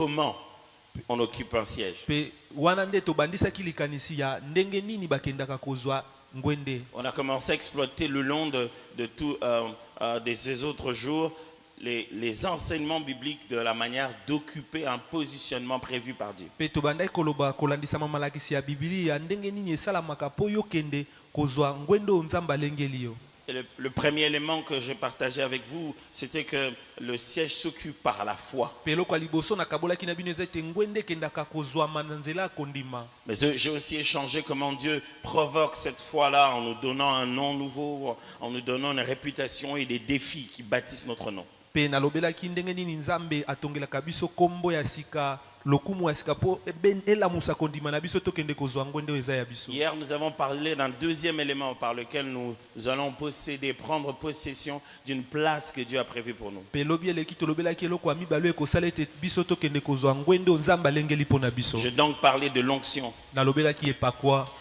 comment on occupe un siège. On a commencé à exploiter le long de ces autres jours les enseignements bibliques de la manière d'occuper un positionnement prévu par Dieu. Et le premier élément que j'ai partagé avec vous, c'était que le siège s'occupe par la foi. Mais j'ai aussi échangé comment Dieu provoque cette foi-là en nous donnant un nom nouveau, en nous donnant une réputation et des défis qui bâtissent notre nom. Hier, nous avons parlé d'un deuxième élément par lequel nous allons prendre possession d'une place que Dieu a prévue pour nous. J'ai donc parlé de l'onction.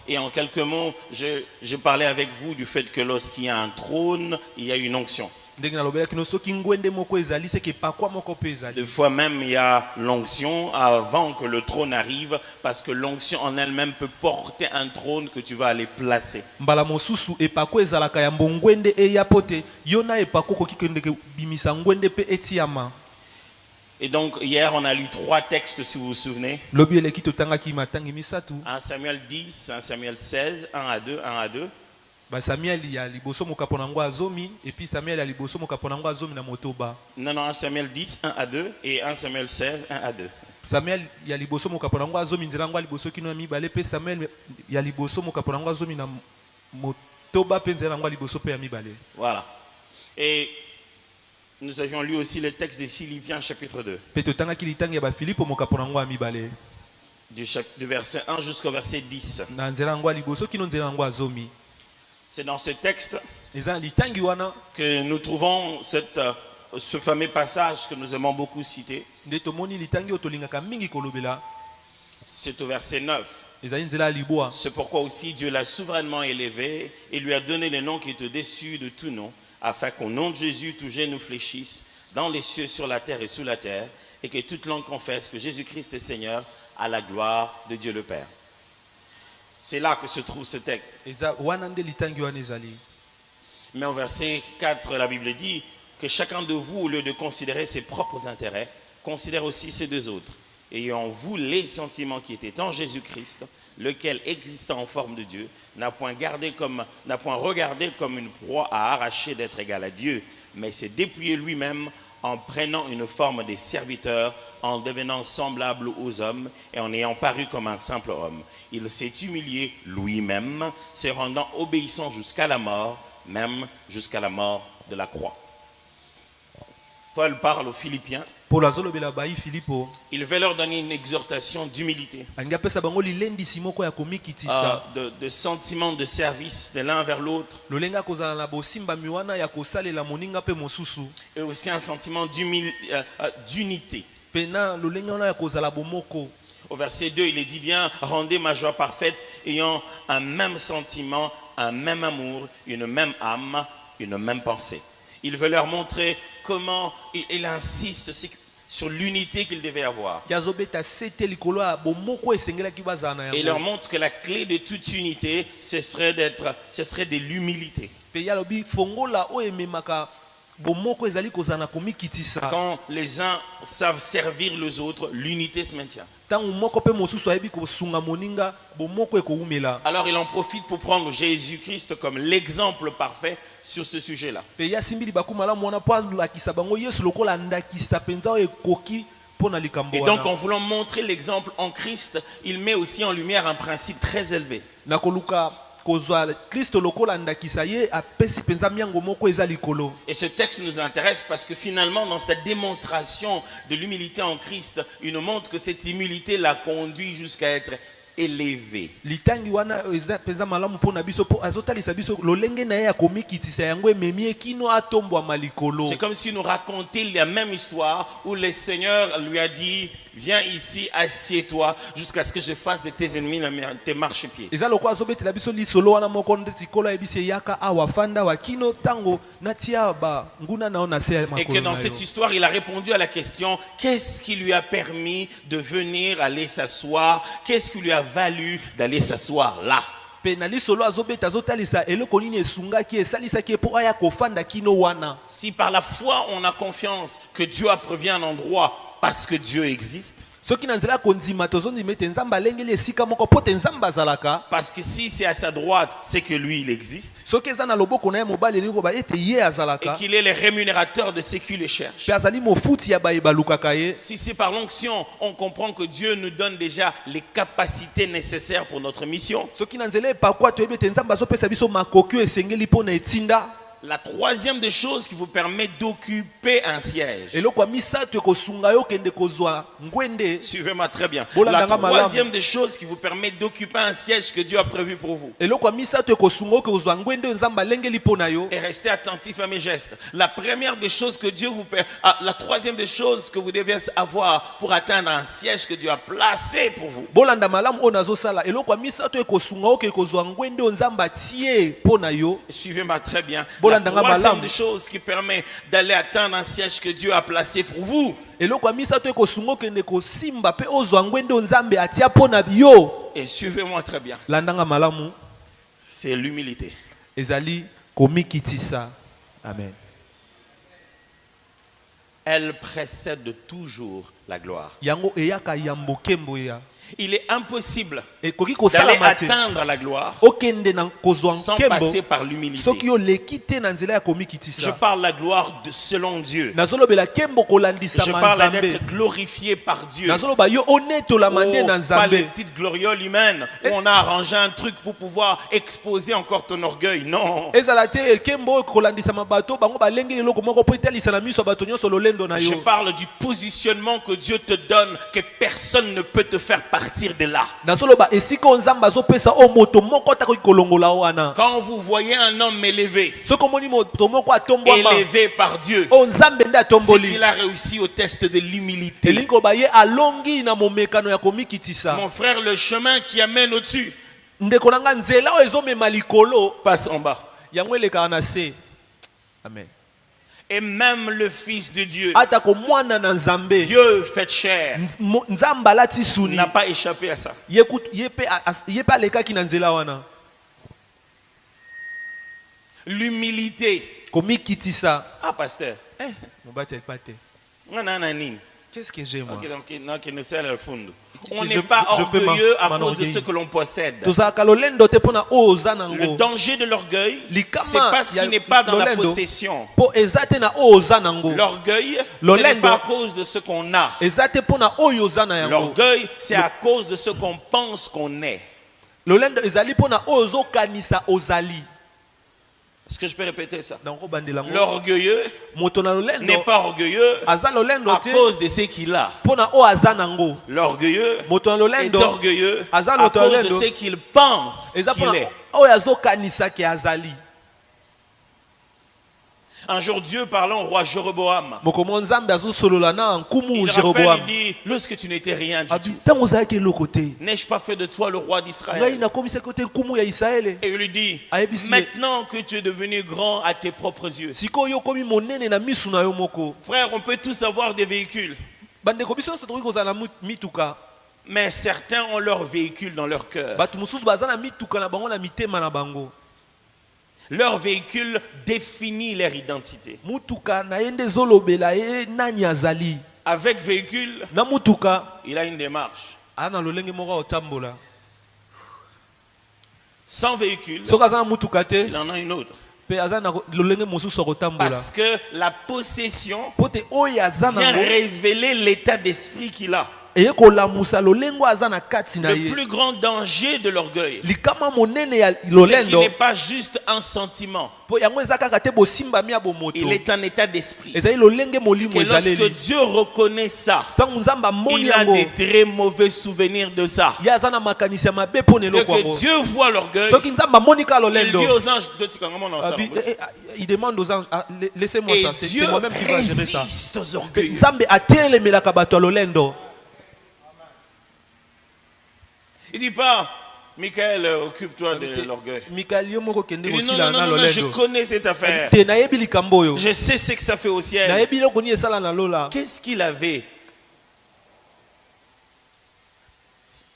Et en quelques mots, je parlais avec vous du fait que lorsqu'il y a un trône, il y a une onction. Des fois même il y a l'onction avant que le trône arrive, parce que l'onction en elle-même peut porter un trône que tu vas aller placer. Et donc hier on a lu 3 textes, si vous vous souvenez. 1 Samuel 10, 1 Samuel 16, 1 à 2, 1 à 2. Samuel ya liboso mokaponangwa azomi et puis Samuel ya liboso mokaponangwa azomi na motoba. Non, 1 Samuel 10, 1 à 2 et 1 Samuel 16, 1 à 2. Samuel ya liboso mokaponangwa azomi nzirangwa liboso kino mi balé pe Samuel ya liboso mokaponangwa azomi na motoba pe nzirangwa liboso pe ya mi balé. Voilà. Et nous avions lu aussi le texte de Philippiens chapitre 2. Pe totanga kilitanga ya ba Philippe mokaponangwa mi balé. Du verset 1 jusqu'au verset 10. Na nzirangwa liboso kino nzirangwa azomi. C'est dans ce texte que nous trouvons ce fameux passage que nous aimons beaucoup citer. C'est au verset 9. C'est pourquoi aussi Dieu l'a souverainement élevé et lui a donné le nom qui est au-dessus de tout nom, afin qu'au nom de Jésus, tout genou fléchisse dans les cieux, sur la terre et sous la terre, et que toute langue confesse que Jésus-Christ est Seigneur, à la gloire de Dieu le Père. C'est là que se trouve ce texte. Mais au verset 4, la Bible dit que chacun de vous, au lieu de considérer ses propres intérêts, considère aussi ceux des autres. Ayant en vous les sentiments qui étaient en Jésus-Christ, lequel, existant en forme de Dieu, n'a point regardé comme une proie à arracher d'être égal à Dieu, mais s'est dépouillé lui-même en prenant une forme des serviteurs, en devenant semblable aux hommes et en ayant paru comme un simple homme. Il s'est humilié lui-même, se rendant obéissant jusqu'à la mort, même jusqu'à la mort de la croix. Paul parle aux Philippiens. Il veut leur donner une exhortation d'humilité, de sentiments de service de l'un vers l'autre, et aussi un sentiment d'unité. Au verset 2, il est dit bien: rendez ma joie parfaite, ayant un même sentiment, un même amour, une même âme, une même pensée. Il veut leur montrer comment il insiste sur l'unité qu'il devait avoir. Et il leur montre que la clé de toute unité, ce serait de l'humilité. Quand les uns savent servir les autres, l'unité se maintient. Alors il en profite pour prendre Jésus-Christ comme l'exemple parfait sur ce sujet-là. Et donc en voulant montrer l'exemple en Christ, il met aussi en lumière un principe très élevé. Et ce texte nous intéresse parce que finalement, dans cette démonstration de l'humilité en Christ, il nous montre que cette humilité l'a conduit jusqu'à être élevé. litangi wana eza penza malamu mpona biso po azotalisa biso lolenge na ye ya komikitisa yango ememi kino atombwama likolo. C'est comme si nous racontait la même histoire où le Seigneur lui a dit, viens ici, assieds-toi jusqu'à ce que je fasse de tes ennemis tes marchepieds. eza lokwa azobetela biso lisolo wana moko ndeti kolo ebisi yaka awa fanda wa kino tango natia ba nguna nao na se ya makolo. Et que dans cette histoire, il a répondu à la question, qu'est-ce qui lui a permis de venir aller s'asseoir? Qu'est-ce qui lui a valu d'aller s'asseoir là? Pe na lisolo azobeta azotalisa eloko nini esungaki esalisaki po aya kofanda kino wana. Si par la foi on a confiance que Dieu a prévu un endroit parce que Dieu existe, soki na nzela kondima tozondima ete nzambe alengeli esika moko po te nzambe azalaka, parce que si c'est à sa droite, c'est que lui il existe, soki eza na loboko na ye mobali elingi koba ete ye et azalaka, qu'il est le rémunérateur de ceux qui le cherchent. pe azali mofuti ya baye balukaka ye. Si c'est par l'onction, on comprend que Dieu nous donne déjà les capacités nécessaires pour notre mission. Soki na nzela epakwa toyebi ete nzambe azopesa biso makoki oyo esengeli mpo na etinda. La troisième des choses qui vous permet d'occuper un siège. eloko ya misato ekosunga yo kende kozwa ngwende. Suivez-moi très bien. Bola La nanga malamu. troisième des choses qui vous permet d'occuper un siège que Dieu a prévu pour vous. eloko ya misato ekosunga yo kozwa ngwende oyo nzambe alengeli mpo na yo. Et restez attentif à mes gestes. La première des choses que Dieu vous permet, la troisième des choses que vous devez avoir pour atteindre un siège que Dieu a placé pour vous. bolanda malamu oyo nazosala eloko ya misato ekosunga yo kende kozwa ngwende oyo nzambe atie mpo na yo. Suivez-moi très bien. Bola La nanga troisième malamu. des choses qui permet d'aller atteindre un siège que Dieu a placé pour vous. eloko ya misato ekosunga okende kosimba mpe ozwa ngwende oyo nzambe atia mpo na yo. Et suivez-moi très bien. landanga malamu C'est l'humilité. ezali komikitisa. Amen. Elle précède toujours la gloire. yango eyaka yambo kembo ya. Il est impossible ekoki d'aller kosalama te atteindre la gloire okende na kozwa sans nkembo passer par l'humilité. soki oleki te na nzela ya Je komikitisa. parle la gloire selon Dieu. nazolobela nkembo Je kolandisama parle nzambe. d'être glorifié par Dieu. nazoloba yo onetolama nde na Pas les nzambe. petites glorioles humaines où on a arrangé un truc pour pouvoir exposer encore ton orgueil. Non. ezala te nkembo oyo kolandisama bato bango balengeli eloko moko mpo etalisa na miso ya bato nyonso lolendo na Je yo. parle du positionnement que Dieu te donne, que personne ne peut te faire partir de là. nazoloba esika oyo nzambe azopesa oyo moto moko takoki kolongola wana. Quand vous voyez un homme élevé, soki omoni moto moko atombwama élevé par Dieu, oyo nzambe nde c'est atomboli qu'il a réussi au test de l'humilité. elingi koba ye alongi na momekano ya komikitisa. Mon frère, le chemin qui amène au-dessus ndeko na nga nzela oyo ezomema likolo passe en bas. yango elekaka na se. Amen. Et même le Fils de Dieu, atako mwana na nzambe Dieu fait chair, nzambe alati suni n'a pas échappé à ça. ye mpe alekaki na nzela wana. L'humilité. komikitisa. Ah, pasteur. mobati alipa te. Qu'est-ce que j'ai moi? On Je- n'est pas je peux orgueilleux à cause de m'enorgueillir. ce que l'on possède. tozalaka lolendo te mpo na oyo oza Le nango. danger de l'orgueil, Likama c'est pas ce ya qui n'est pas dans la lolendo, possession. mpo eza te na oyo oza nango. L'orgueil, ce Lolendo. n'est pas à cause de ce qu'on a. eza te mpo na oyo oza na yango. L'orgueil, c'est à cause de ce qu'on pense qu'on est. lolendo ezali mpo na oyo ozokanisa ozali. Est-ce que je peux répéter ça? nango bandela ngo L'orgueilleux moto na n'est lolendo pas orgueilleux aza lolendo à te cause de ce qu'il a. mpo na oyo aza nango. L'orgueilleux moto na est lolendo orgueilleux aza à moto cause de lolendo ce qu'il pense eza mpo qu'il na est. oyo azokanisaki azali. Un jour, Dieu parlant au roi Jéroboam, mokomo nzambe azosolola na nkumu il rappelle, Jéroboam. il dit, lorsque tu n'étais rien du abi tout, ntango ozalaki eloko te n'ai-je pas fait de toi le roi ngai d'Israël? nakomisaki te nkumu ya Israele. Et il lui dit, Ayebisi ye. maintenant que tu es devenu grand à tes propres yeux, sikoyo okomi monene na misu na yo moko. frère, on peut tous avoir des véhicules, bandeko biso nyonso tokoki kozala na mituka. mais certains ont leur véhicule dans leur cœur. bato mosusu baza na mituka na bango na mitema na bango. Leur véhicule définit leur identité. mutuka na ye nde ezolobela ye nani azali. Avec véhicule, na mutuka il a une démarche. aza na lolenge moko ya kotambola. Sans véhicule, soki aza na mutuka te il en a une autre. mpe aza na lolenge mosusu ya kotambola. Parce que la possession mpo te oyo aza vient nango révéler l'état d'esprit qu'il a. eye kolamusa lolengo aza na kati na Le ye plus grand danger de l'orgueil, likama monene ya c'est qu'il lolendo n'est pas juste un sentiment. po yango eza kaka te bosimbami ya bomoto Il est un état d'esprit. ezali lolenge molimo Que lorsque ezaleli Dieu reconnaît ça, ntango nzambe amoni il a yango des très mauvais souvenirs de ça. ye aza na makanisi ya mabe mpo na Dès eloko que yango Dieu voit l'orgueil, soki nzambe amoni kaka il dit lolendo aux anges, il demande aux anges laissez-moi et ça c'est Dieu moi-même qui va gérer ça résiste aux orgueilleux. nzambe atelemelaka bato ya lolendo Il dit pas, Michael, occupe-toi de l'orgueil. Mikael yo moko kende Il dit non, kosila non, na non, non, je lolendo connais cette affaire. te nayebi likambo oyo Je sais ce que ça fait au ciel. nayebi eloko nini esala na lola Qu'est-ce qu'il avait,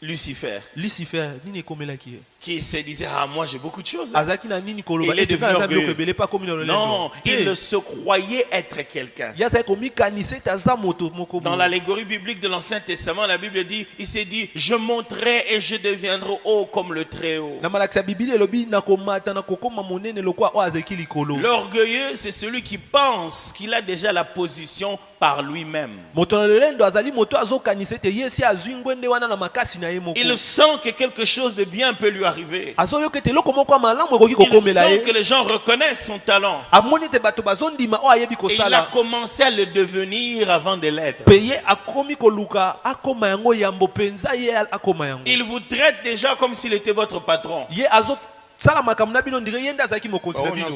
Lucifer, Lucifer nini ekomelaki ye qui se disait, ah, moi j'ai beaucoup de choses. azalaki na nini koloba Il est ete devenu aza biloko orgueilleux. ebele pa komi na lolendo Non, il se croyait être quelqu'un. ye azali komikanisa ete aza moto moko Dans boye. l'allégorie biblique de l'Ancien Testament, la Bible dit, il s'est dit, je monterai et je deviendrai haut comme le Très-Haut. na malakisi ya bibili elobi nakomata nakokoma monene lokwa oyo azalaki likolo L'orgueilleux, c'est celui qui pense qu'il a déjà la position par lui-même. moto na lolendo azali moto azokanisa ete ye si azwi ngwende wana na makasi na ye moko Il sent que quelque chose de bien peut lui arriver. azoyoka ete eloko moko ya malamu ekoki Il kokomela sent ye que les gens reconnaissent son talent. amoni ete bato bazondima oyo ayebi Et il a kosala commencé à le devenir avant de l'être. mpe ye akomi koluka akoma yango yambo mpenza ye akoma yango Il vous traite déjà comme s'il était votre patron. ye azosala makambo na bino ndire ye nde azalaki mokonzi na bino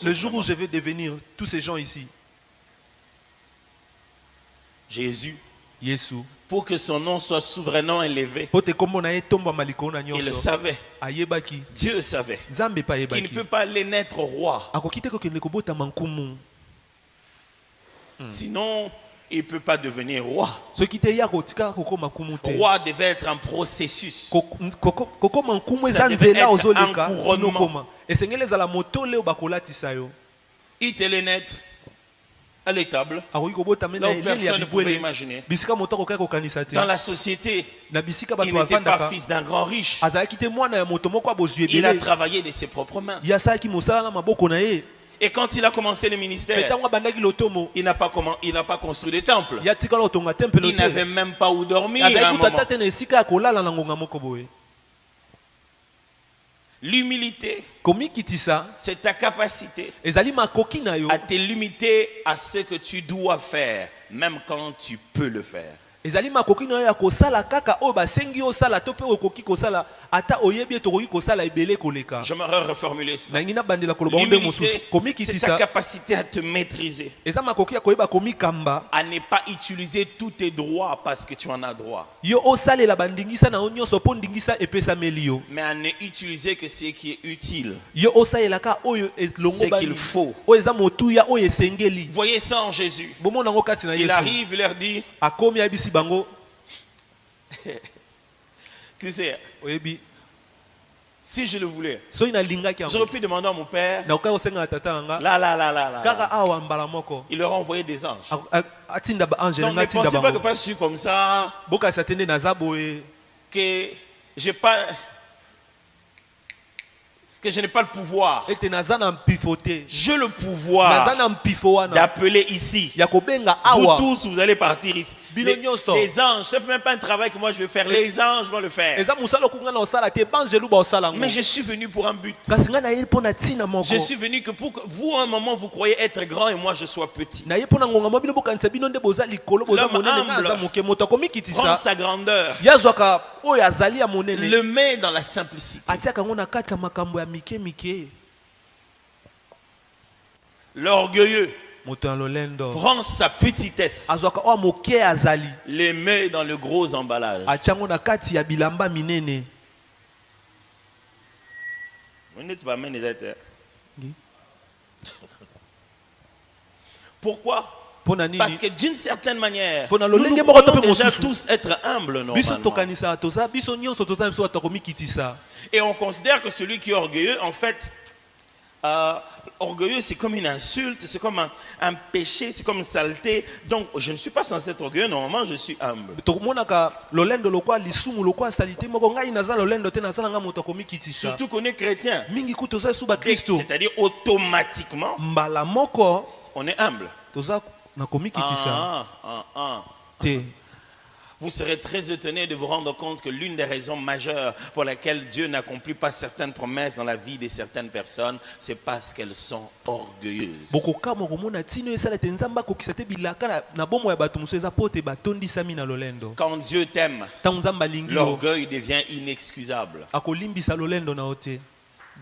le jour où je vais devenir tous ces gens ici Jésus, yesu pour que son nom soit souverainement élevé, po te kombo na ye tombama likolo na il le nyonso savait. ayebaki Dieu savait nzambe mpe qu'il ne ayebaki peut pas aller naître roi. akoki te kokende kobotama nkumu Sinon, il ne peut pas devenir roi. soki te ye akotikaka kokoma nkumu te Roi devait être un processus. kokoma nkumu Ça eza devait nzela être ozoleka un couronnement. kinokoma esengeli ezala motole oyo bakolatisa yo Il allait naître à l'étable, akoki kobotama là na où eleli ya personne ne pouvait bibwele imaginer. bisika moto akokaki kokanisa te Dans la société, na bisika il bato n'était pas bavandaka fils d'un grand riche. azalaki te mwana ya moto moko abozwi Il a ebele travaillé de ses propres mains. ye asalaki mosala na maboko na ye Et quand il a commencé le mpe ministère, ntango abandaki lotomo il n'a pas construit de temple. ye atikala kotonga tempelo Il n'avait te même pas où dormir à un azalaki kuta moment. ata te na esika ya kolala na ngonga moko boye L'humilité, komikitisa c'est ta capacité ezali makoki na yo à te limiter à ce que tu dois faire, même quand tu peux le faire. ezali makoki na yo ya kosala kaka oyo basengi osala to mpe okoki kosala ata oyebi ete okoki kosala ebele koleka J'aimerais reformuler cela. nangi nabandela koloba ngo nde mosusu L'humilité, c'est ta komikitisa capacité à te maîtriser, eza makoki ya koyeba komikamba à ne pas utiliser tous tes droits parce que tu en as droit, yo osalela bandingisa na yo nyonso mpo ndingisa epesameli yo mais à ne utiliser que ce qui est utile. yo osalelaka oyo elongo Ce qu'il bani faut. oyo eza motuya oyo esengeli Voyez ça en Jésus. bomona yango kati na Il yesu arrive, il leur dit, akomi ayebisi bango tu sais, oyebi si je le voulais, soki nalingaki yango j'aurais pu demander à mon père, nakokai kosenga na tata na nga là. kaka awa mbala moko Il leur a envoyé des anges. atinda baange Donc nanga ne atinda pensez pas que bango parce que je suis comme ça, bokasa te nde naza boye que je n'ai pas le pouvoir. ete naza na mpifo te J'ai le naza pouvoir na mpifo wana d'appeler ici. ya kobenga Vous awa tous, vous allez partir ici. Bino nyonso. Les anges, ce n'est même pas un travail que moi je vais faire. Les anges vont le faire. eza mosala okunga na osala te banjelu baosala yango Mais je suis venu pour un but. kasi ngai naye mpo na ntina moko Je suis venu que pour que vous, à un moment, vous croyez être grand et moi je sois petit. naye mpo na ngonga mwa bino bokanisa bino nde boza likolo boza L'homme monene nga aza humble moke moto Prends akomikitisa sa grandeur, ye azwaka oyo azali ya monene le met dans la simplicité. atiaka yango na kati ya makambo ya mike mike L'orgueilleux moto ya lolendo prend sa petitesse, azwaka oyo moke azali le met dans le gros emballage. atia yango na kati ya bilamba minene Vous n'êtes pas même des êtres. Oui. Pourquoi? mpo na nini Parce que d'une certaine manière, Mpo na nous lolenge nous moko to croyons mpe déjà mosusu. tous être humbles biso normalement. tokanisaka toza biso nyonso toza biso bato akomikitisa Et on considère que celui qui est orgueilleux, en fait, orgueilleux c'est comme une insulte, c'est comme un péché, c'est comme une saleté. Donc je ne suis pas censé être orgueilleux, normalement je suis humble. tomonaka lolendo lokwa lisumu lokwa salite moko ngai naza lolendo te naza nanga moto akomikitisa Surtout qu'on est chrétien. mingi ku toza esu bakristo C'est-à-dire automatiquement, mbala moko on est humble. toza na komikitisa te. Vous serez très étonné de vous rendre compte que l'une des raisons majeures pour lesquelles Dieu n'accomplit pas certaines promesses dans la vie de certaines personnes, c'est parce qu'elles sont orgueilleuses. Bokokamwa komona tino esala te nzamba kokisa te bilaka na bomo ya bato muso eza pote batondisami na lolendo. Quand Dieu t'aime, Tango nzamba lingi yo l'orgueil devient inexcusable. akolimbisa lolendo na ote.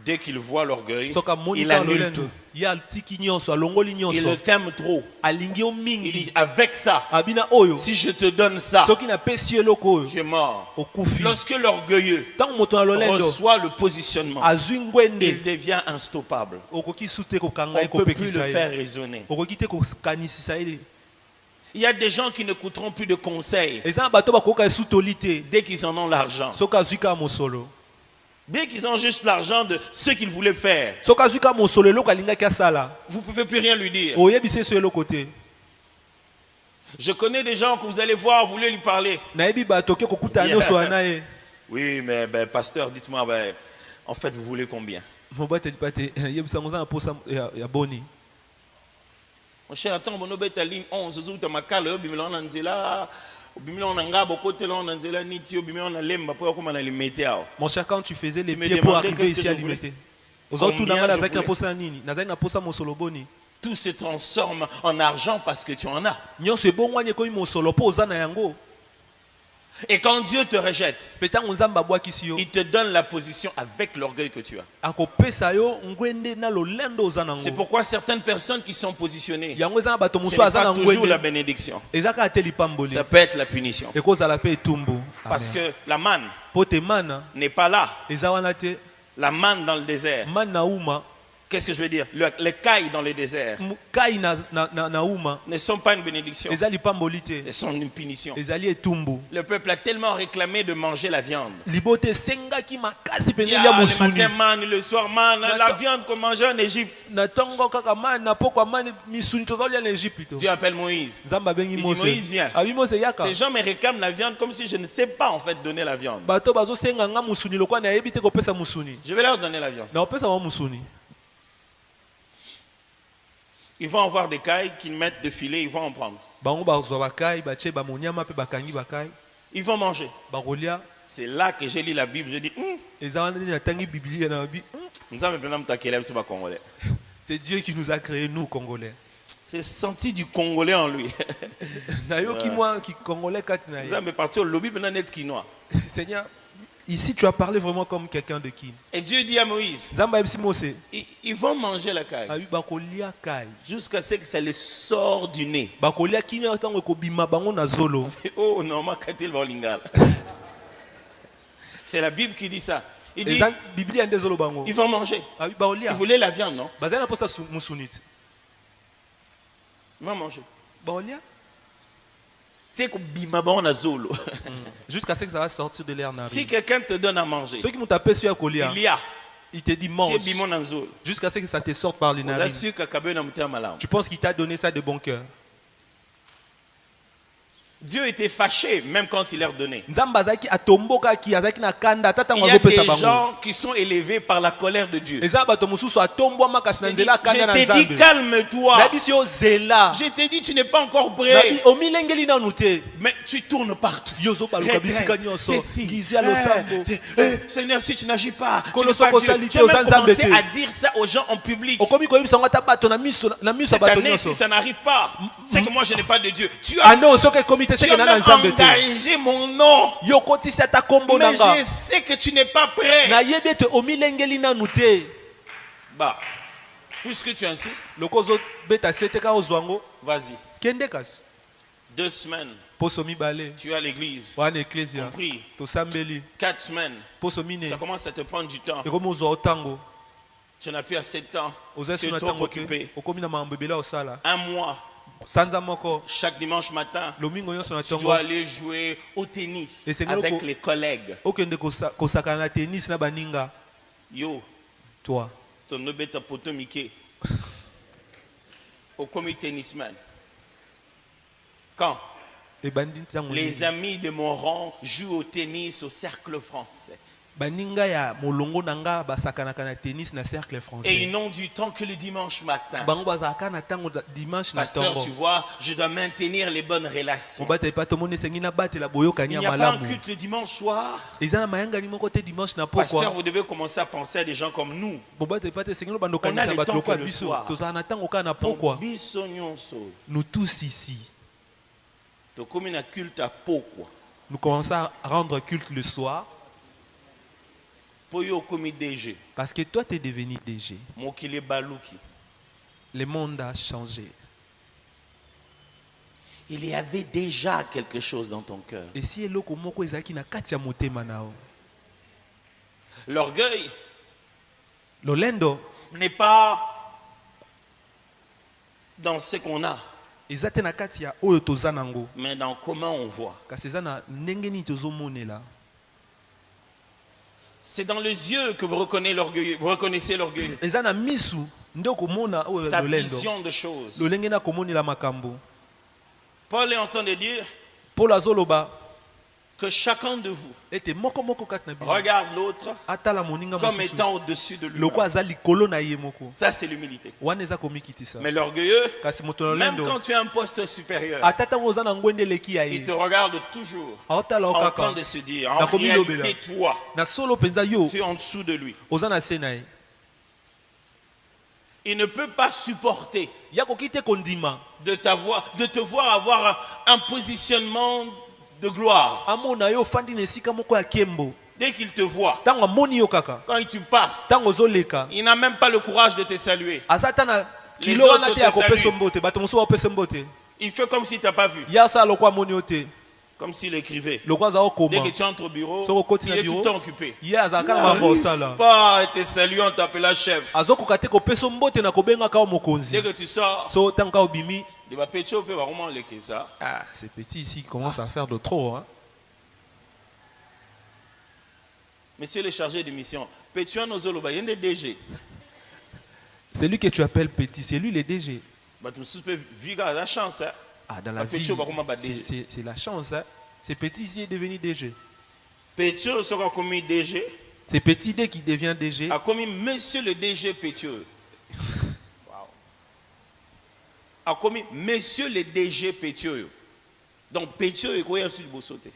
Dès qu'il voit l'orgueil, Soka il monika annule lolendo. tout. Ya tiki nyonso alongoli Il nyonso. t'aime trop. Alingi yo Il mingi. dit, avec ça, Abina oyo. si je te donne ça, Soki na pesi eloko oyo tu es mort. okufi. Lorsque l'orgueilleux Tango moto na lolendo reçoit le positionnement, azwi il ngwende devient unstoppable. okoki sute kokanga On ne peut plus ekopekisa le faire ye. raisonner. Okoki te kokanisisa ye. Il y a des gens qui n'écouteront plus de conseils Eza na bato bakoka esutoli te. dès qu'ils en ont l'argent. Soki azwi ka mosolo. Dès qu'ils ont juste l'argent de ce qu'ils voulaient faire, Soki azwi ka mosolo eloko alingaki asala. vous ne pouvez plus rien lui dire. Oyebisa eso eloko te. Je connais des gens que vous allez voir, vous voulez lui parler. Nayebi bato oke kokutana Yeah. nyonso wana ye. Oui, mais pasteur, dites-moi, en fait, vous voulez combien? Mobateli pa te yebisa ngo za na posa ya boni. Mon cher, attends, mon obet à ligne 11, zout à ma cale, bimilon anzela, bimilon angabo, côté l'on anzela, nitio, bimilon a lemba, pour comment on a les météo. Mon cher, quand tu faisais les Tu me pieds pour demandais arriver qu'est-ce que ici à je voulais. limiter. Ozo tu Combien nanga je nazaki na voulais. posa nini? Nazaki na posa mosolo boni. Tout se transforme en argent parce que tu en as. Nyonso ebongwani ekomi mosolo po oza na yango. Et quand Dieu te rejette, Pe tango nzamba abwakisi yo, il te donne la position avec l'orgueil que tu as. akopesa yo ngwende na lolendo oza nango. C'est pourquoi certaines personnes qui sont positionnées, Yango eza na bato ce mosusu n'est aza pas na toujours la ngwende. bénédiction. Eza kaka te lipamboli. Ça peut être la punition. Ekozala pe etumbu. Parce que la manne Po te mana n'est pas là. eza wana te. La manne dans le désert. Man na uma. Qu'est-ce que je veux dire? Les cailles dans le désert Kai na uma. ne sont pas une bénédiction. Eza lipamboli te. Elles sont une punition. Ezali etumbu. Le peuple a tellement réclamé de manger la viande. Libote sengaki makasi penza ya Le mosuni. matin manne, le soir manne, la viande qu'on mangeait en Égypte. Na tongo kaka man na pokwa man misuni tozali en Égypte. Dieu appelle Moïse. Nzamba bengi Il dit, Mose. Moïse, viens. Abi Mose yaka. Ces gens me réclament la viande comme si je ne sais pas en fait donner la viande. Bato bazo senga nga musuni lokwa na yebi te kopesa musuni. Je vais leur donner la viande. Na opesa wa musuni. Ils vont avoir des cailles qu'ils mettent de filet, ils vont en prendre. Bango bazwa bakai bache ba monyama pe bakangi bakai. Ils vont manger. Bakolia C'est là que j'ai lu la Bible. Je dis, eza wana na tangi biblia na bi. nous avons besoin de c'est pas congolais. C'est Dieu qui nous a créé nous Congolais. J'ai senti du Congolais en lui. Na yo ki moi qui Congolais kati na Nous ye. avons parti au lobby maintenant net quinoa. Seigneur, ici tu as parlé vraiment comme quelqu'un de qui? Et Dieu dit à Moïse, Nzamba yebisi Mose. ils vont manger la caille Abi bakolia kai. jusqu'à ce que ça les sort du nez. Bakolia kini tango ekobima bango na zolo. Oh non, ma katil lingala. C'est la Bible qui dit ça. Il dit, Eza Biblia nde zolo bango. ils vont manger. Abi baolia. Ils voulaient la viande, non? Bazana posa musunit. Ils vont manger. Baolia. C'est que bimabon na zolo. Jusqu'à ce que ça va sortir de l'air Si narine. quelqu'un te donne à manger, Ceux qui m'ont tapé sur la colia, il y a. il te dit C'est mange. bimon na zolo. Jusqu'à ce que ça te sorte par les Vous narines. assure que kabe na mutia malam. Tu penses qu'il t'a donné ça de bon cœur. Dieu était fâché même quand il leur donnait. Nzamba azaki atomboka ki azaki na kanda tata Il y a ngazo pesa des bango. gens qui sont élevés par la colère de Dieu. Eza bato mususu atombwa makasi na nzela kanda na Je t'ai dit nzambe. calme-toi. Na biso zela. Je t'ai dit tu n'es pas encore Na prêt. bi omilengeli na nute. Mais tu tournes partout. Yozo baluka bisika nyonso. Ceci. Ngizia losambo. Seigneur, si tu n'agis pas, tu Kolo n'es pas soko Dieu. sali Tu te as même osanza commencé mbete. à dire ça aux gens en public. Okomi koyebisa ngo ata bato na miso na Cette bato année, nyonso. si ça n'arrive pas, c'est que moi je n'ai pas de Dieu. Tu as, Ano soke komite tu seke as na na même nzambe te. engagé mon nom. Yo kotisi ata kombo Mais nanga. je sais que tu n'es pas prêt. Na yebi ete omilengeli nanu te. Bah, puisque tu insistes, Loko ozobeta se te ka ozwa ngo vas-y. kende kasi 2 semaines, poso mibale tu es à l'église. wana ecclesia On prie. tosambeli 4 semaines, poso mine ça commence à te prendre du temps. ekomi ozwa otango Tu n'as plus assez de temps. ozali Tu es so na trop ntango te occupé. okomi na makambo ebele osala 1 mois, sanza moko chaque dimanche matin, lomingo nyonso na tu ntongo dois aller jouer au tennis Et c'est avec que- les collègues. okende kosakana na tennis na baninga Yo, toi ton obeta poto Mickey. Au comité tennisman. Quand ebandi ntango les nini? amis de mon rang jouent au tennis au cercle français. baninga ya molongo nanga basakanaka na tennis na cercle Et français. ils n'ont du temps que le dimanche matin. Bango bazaka na tango dimanche na Pasteur, tongo. tu vois, je dois maintenir les bonnes relations. Mobata pa to moni sengi na batela boyokani Il n'y ya a pas un malamu. culte le dimanche soir. Eza na mayanga ni moko te dimanche na Pasteur, pokwa. vous devez commencer à penser à des gens comme nous. Mobata pa te sengi no bando On a kanisa le bato temps lokwa que le biso. soir. Tozala na tango ka na Donc, pokwa. biso nyonso, Nous tous ici, tokomi na culte à pokwa. nous commençons à rendre culte le soir Po yo komi DG. parce que toi tu es devenu DG. Mokili baluki. Le monde a changé. Il y avait déjà quelque chose dans ton cœur. Et si eloko moko ezaki na kati ya motema nao. L'orgueil Lolendo n'est pas dans ce qu'on a, ezate na kati ya oyo toza nango. mais dans comment on voit. Kasi eza na ndenge nini tozomonela. C'est dans les yeux que vous reconnaissez l'orgueil. Eza na misu nde okomona oyo Sa lolendo. vision de choses. Lolenge na komonela makambo. Paul est en train de dire Paul azoloba que chacun de vous ete moko moko kati na bino. regarde l'autre Atala moninga comme mosusu. étant au-dessus de lui. Loko aza likolo na ye moko. Ça, c'est l'humilité. Wana eza komikitisa. Mais l'orgueilleux, Kasi moto même lolendo quand tu as un poste supérieur, ata ntango oza na ngwende eleki ya il te ye. regarde toujours Aotala o en train kaka. de se dire, en Nakomi lobela. réalité, toi, Na solo penza yo tu es en dessous de lui. oza na se na ye. Il ne peut pas supporter Ya koki te kondima. de te voir avoir un positionnement de gloire. Amona yo fandi na esika moko ya kembo. Dès qu'il te voit, Tango amoni yo kaka. quand tu passes, Tango ozoleka. il n'a même pas le courage de te saluer. Azata na Les kilo wana autres te ya te kopesa saluent. mbote. Bato mosusu bapesa mbote. Il fait comme si tu n'as pas vu. Ya sa loko amoni yo te. Comme s'il écrivait. Loko aza Dès okoma. que tu entres au bureau, Soko koti il na est tout bureau. le temps occupé. Ye azaka na N'arrive mabosala. pas te saluer en t'appelant chef. Azokoka te kopesa mbote na kobenga ka mokonzi. Dès que tu sors, So tango ka obimi. il va péter au peu, vraiment le ça. Ah, ces petits ici commencent à faire de trop. Hein. Monsieur le chargé de mission, Pétion Nozoloba, il y a des DG. C'est lui que tu appelles petit, c'est lui le DG. Bah, tu me viga la chance. Hein. Ah, dans la Bah, vie, Pétion, bah, comment bah, DG. c'est la chance. Hein. C'est petit ici est devenu DG. Pétion sera commis DG. C'est petit D qui devient DG. A commis monsieur le DG Pétion. Wow. A commis monsieur le DG Pétion. Donc Pétion est quoi sur le beau sauté.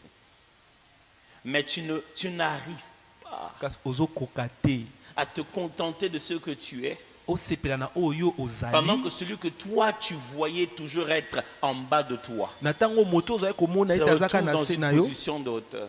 Mais tu n'arrives pas Kasi ozo kokate. à te contenter de ce que tu es. Osepela na oyo ozali. Pendant que celui que toi tu voyais toujours être en bas de toi Na tango moto ozali komona se ete azaka retrouve na dans se une na yo. position de hauteur.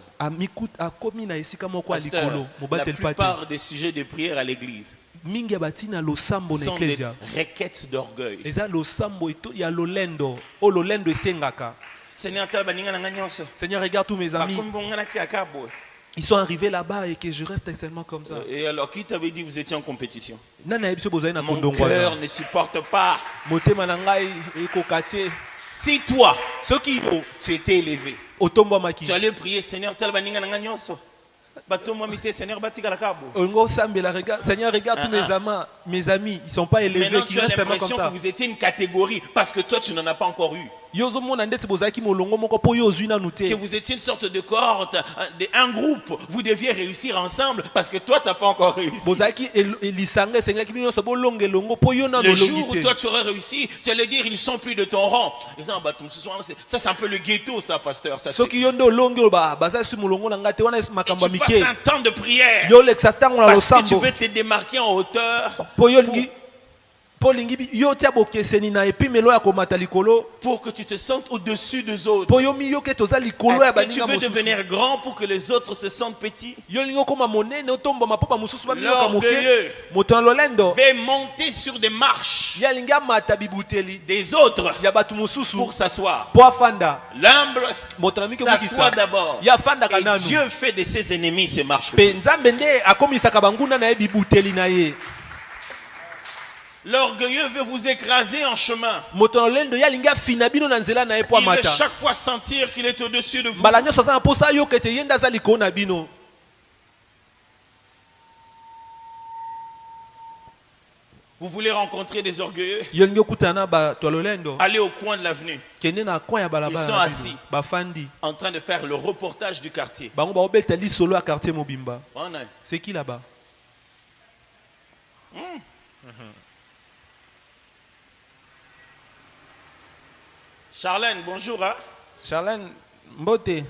Akomi na esika moko ya Pasteur, likolo. la Mobateli pate. plupart des sujets de prière à l'église Mingi batina losambo na sont des ecclesia. requêtes d'orgueil. Eza losambo ya lolendo. O lolendo esengaka. Seigneur, tala baninga na nga nyonso. Seigneur, regarde tous mes amis. Bakomi bonga na tika kabo. Ils sont arrivés là-bas et que je reste extrêmement comme ça. Et alors, qui t'avait dit que vous étiez en compétition? Nana yebiso bozali na Mon kondongwana. cœur ne supporte pas. Motema na ngai ekoka te. Si toi, Soki yo tu étais élevé, otombamaki. tu allais prier, Seigneur, tala baninga na nga nyonso. Batomwa mite, Seigneur, batika la kabo. Ongo sambela, regarde, Seigneur, regarde tous mes amis, ils sont pas élevés, Maintenant, qui tu as restent tellement comme l'impression que ça. vous étiez une catégorie parce que toi, tu n'en as pas encore eu. Yozo mona ndeti bozaki molongo moko po yo zui na nute. Que vous étiez une sorte de cohorte, un groupe. Vous deviez réussir ensemble parce que toi, tu n'as pas encore réussi. Bozaki elisanga sengaki bino so bolonge longo po yo na Le jour nolongi où te. toi, tu aurais réussi, tu allais dire, ils ne sont plus de ton rang. Ils disent, ça, c'est un peu le ghetto, ça, pasteur. Ça, Soki yo ndo longe ba baza su molongo na ngate wana makamba tu passes mike. un temps de prière Yo lexa tango na parce que tu losambo. veux te démarquer en hauteur Po yo lingi po lingi yo tia bokeseni na epimelo ya komata likolo. pour que tu te sentes au-dessus des autres. Po yo mi yo ke toza likolo ya Est-ce que tu baninga veux mosusu. devenir grand pour que les autres se sentent petits? Yo lingo koma monene otomba mapopa mosusu ba miyoka moke. L'orgueilleux Moto na lolendo. fait monter sur des marches Ya linga mata bibuteli. des autres Ya batu mosusu. pour s'asseoir. Po afanda. L'humble Moto na mike s'assoit mukisa. d'abord. Ya fanda Et kananu. Dieu fait de ses ennemis ses marches. Pe nzambe nde akomisaka banguna na ye bibuteli na ye. L'orgueilleux veut vous écraser en chemin. Moto na lolendo ya linga fina bino na nzela na ye po Il veut amata. chaque fois sentir qu'il est au-dessus de vous. Mbala nyonso aza na posa yo kete ye nde aza likolo na bino. Vous voulez rencontrer des orgueilleux? Yolingi okutana ba to lolendo. Allez au coin de l'avenue. Kende na coin ya balabala. Ils sont assis. Bafandi. En train de faire le reportage du quartier. Bango ba obeta li solo à quartier Mobimba. C'est qui là-bas? Charlène, bonjour. Hein? Charlène, Mbote.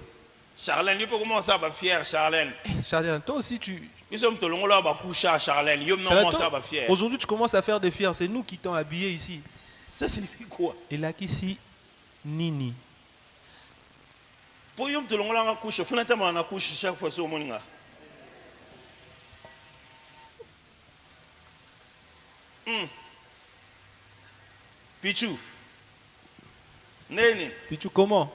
Charlène, tu peux commencer à être fier, Charlène. Charlène, toi aussi tu... Nous sommes tous les gens à coucher à Charlène. Aujourd'hui, tu commences à faire des fiers. C'est nous qui t'ont habillé ici. Ça signifie quoi? Et là, ici, Nini. Pour nous, tout le monde à coucher. Il faut que nous couche chaque fois sur le monde. Pichou. Nene. Pichou, comment?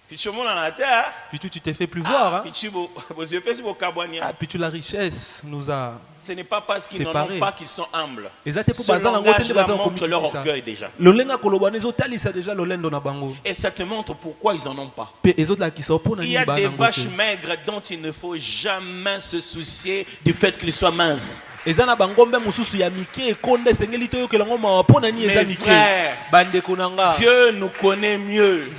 Pichou, mon en terre. Pichou, tu t'es fait plus voir. Hein? Pichou, vos yeux pèsent vos cabaniers. Pichou, la richesse nous a. Ce n'est pas parce qu'ils n'en ont pas qu'ils sont humbles. Ce langage-là montre leur orgueil déjà. Et ça te montre pourquoi ils n'en ont pas. Il y a des vaches maigres dont il ne faut jamais se soucier du fait qu'ils soient minces. Mes frères, Dieu nous connaît mieux. Il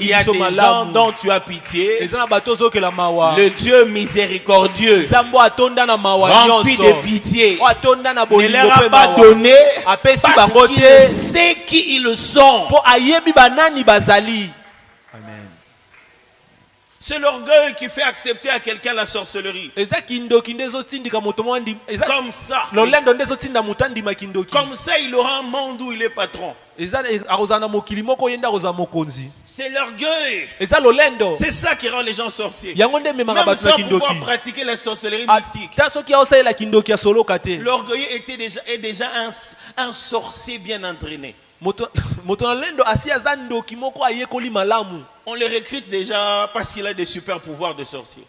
y a des gens dont tu as pitié. Le Dieu miséricordieux, rempli de pitié, ne leur a pas donné parce qu'il sait qui ils sont. Amen. C'est l'orgueil qui fait accepter à quelqu'un la sorcellerie. Comme ça. Comme ça, il aura un monde où il est patron. C'est l'orgueil. C'est ça qui rend les gens sorciers. Même sans pouvoir pratiquer la sorcellerie mystique. L'orgueil est déjà un sorcier bien entraîné. On le recrute déjà parce qu'il a des super pouvoirs de sorcier.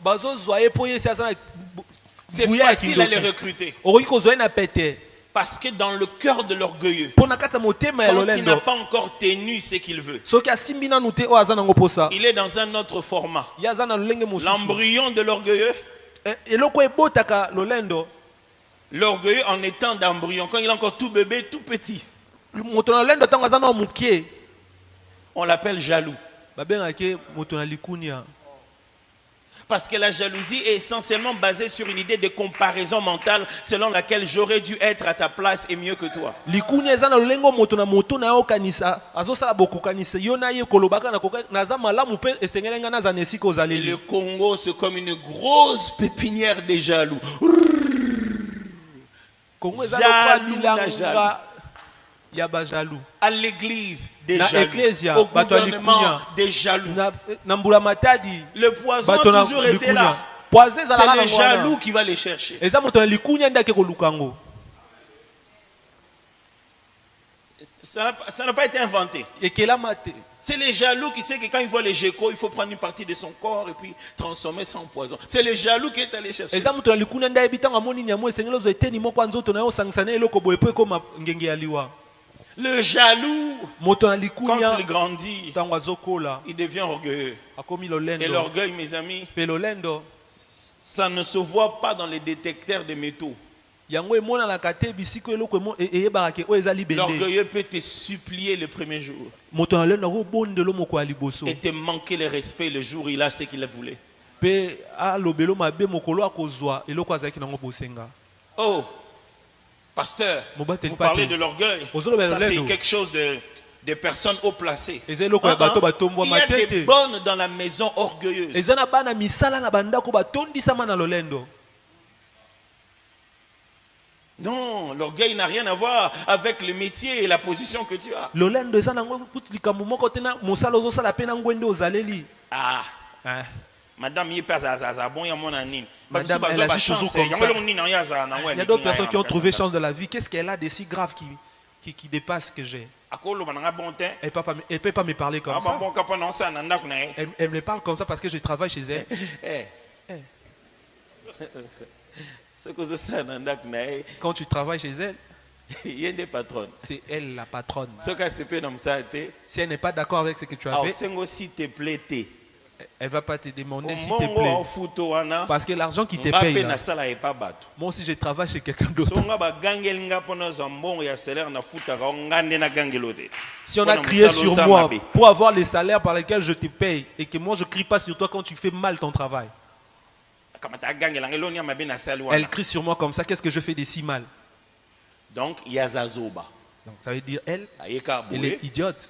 C'est facile à les recruter. Parce que dans le cœur de l'orgueilleux, quand il n'a pas encore tenu ce qu'il veut, il est dans un autre format. L'embryon de l'orgueilleux, l'orgueilleux en étant d'embryon, quand il est encore tout bébé, tout petit, on l'appelle jaloux. Parce que la jalousie est essentiellement basée sur une idée de comparaison mentale selon laquelle j'aurais dû être à ta place et mieux que toi. Le Congo, c'est comme une grosse pépinière de jaloux. Jaloux. À l'église, des jaloux. Au gouvernement, des jaloux. Le poison a toujours été là. C'est le jaloux qui va les chercher. Ça n'a pas été inventé. C'est les jaloux qui sait que quand il voit les geckos, il faut prendre une partie de son corps et puis transformer ça en poison. C'est le jaloux qui est allé chercher. Le jaloux, quand il grandit, il devient orgueilleux. Et l'orgueil, mes amis, ça ne se voit pas dans les détecteurs de métaux. L'orgueilleux peut te supplier le premier jour et te manquer le respect le jour où il a ce qu'il voulait. Oh, pasteur, vous parlez de l'orgueil. Ça, c'est quelque chose de personnes haut placées. Il y a des bonnes dans la maison orgueilleuse. Non, l'orgueil n'a rien à voir avec le métier et la position que tu as. Ah, madame, il elle agit toujours comme ça. Il y a d'autres personnes qui ont trouvé chance de la vie. Qu'est-ce qu'elle a de si grave qui dépasse que j'ai? Elle ne peut pas me parler comme ça. Elle me parle comme ça parce que je travaille chez elle. Quand tu travailles chez elle, c'est elle la patronne. Si elle n'est pas d'accord avec ce que tu as fait, s'il te plaît, Elle va pas te demander s'il te plaît. Parce que l'argent qui te paye là, moi aussi je travaille chez quelqu'un d'autre. Si on a crié sur moi pour avoir les salaires par lesquels je te paye et que moi je crie pas sur toi quand tu fais mal ton travail. Elle crie sur moi comme ça, qu'est-ce que je fais de si mal? Donc il y a Zazoba. Donc ça veut dire elle est idiote.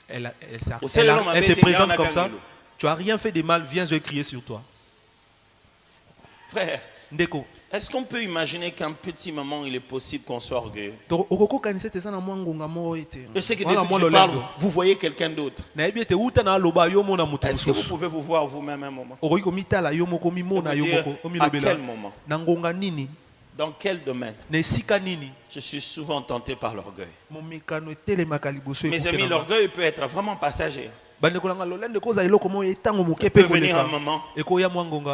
Elle se présente comme ça. Tu as rien fait de mal, viens, je vais crier sur toi. Frère, est-ce qu'on peut imaginer qu'un petit moment il est possible qu'on soit orgueilleux? Je sais que depuis que je parle, vous voyez quelqu'un d'autre. Est-ce que vous pouvez vous voir vous-même un moment? À quel moment? Dans quel domaine? Je suis souvent tenté par l'orgueil. Mes amis, l'orgueil peut être vraiment passager. Ça peut venir un moment et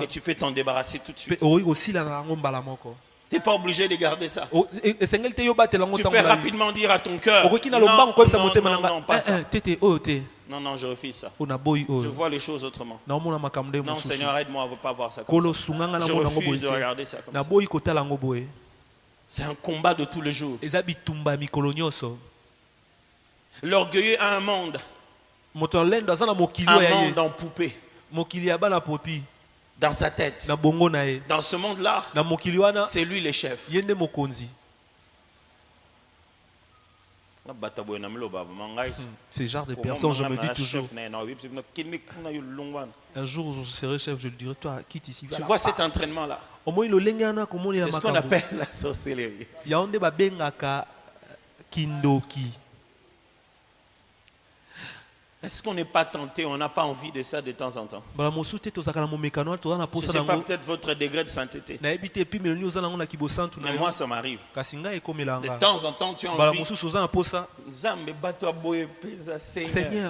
tu peux t'en débarrasser tout de suite. Tu n'es pas obligé de garder ça. Tu peux rapidement dire à ton cœur, non, pas ça. Non, non, je refuse ça. Je vois les choses autrement. Non, Seigneur, aide-moi à ne pas voir ça comme ça. Je refuse de regarder ça comme ça. C'est un combat de tous les jours. L'orgueilleux a un monde. Un monde en poupée. Dans sa tête. Dans ce monde-là, c'est lui le chef. Ce genre de personnes, je me dis toujours, un jour je serai chef, je lui dirai, toi, quitte ici. Tu vois cet entraînement-là? C'est ce qu'on appelle la sorcellerie. Est-ce qu'on n'est pas tenté, on n'a pas envie de ça de temps en temps? Ce n'est pas peut-être votre degré de sainteté. Mais moi, ça m'arrive. De temps en temps, tu as envie.